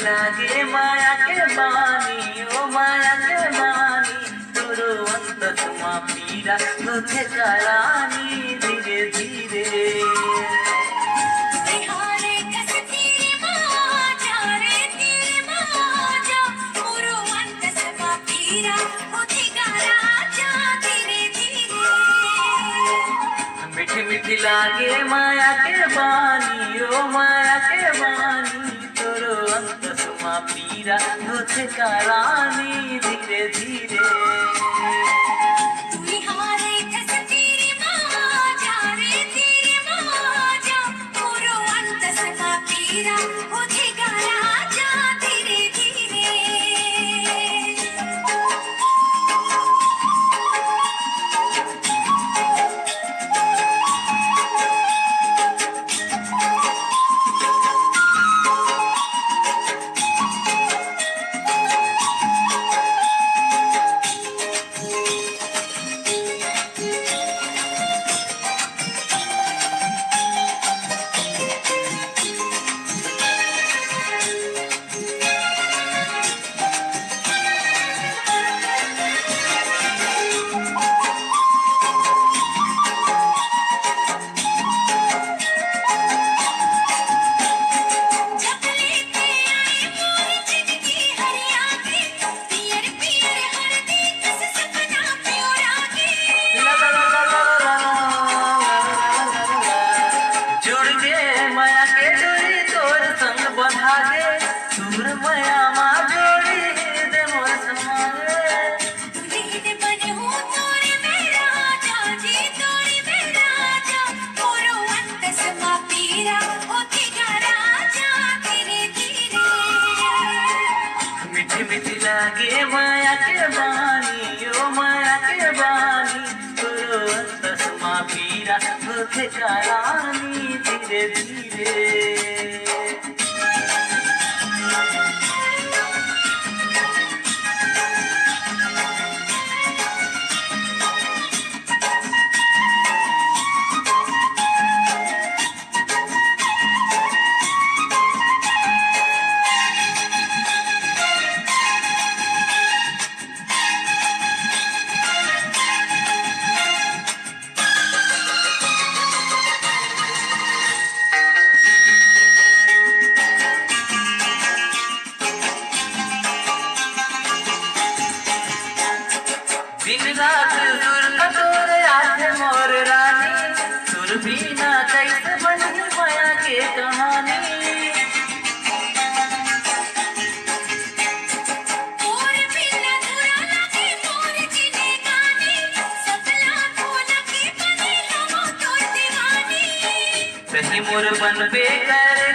लागे माया के बानी ओ माया के बानी तोरो अंत सुमा पीरा होते करानी धीरे धीरे मीठी मीठी लागे माया के बानी ओ माया के बानी तोरो अंत सुमा पीरा होते करानी धीरे धीरे सुर मया मा जोड़ी दे मोर समाए मीठी मीठी लागे माया के बानी ओ माया के बानी तोरो अंत सुमा पीरा होते करानी धीरे धीरे दिन रात सुर न तोरे आथे मोर रानी सुर बिना कैसे बनी माया के कहानी सही मोर बनबे कर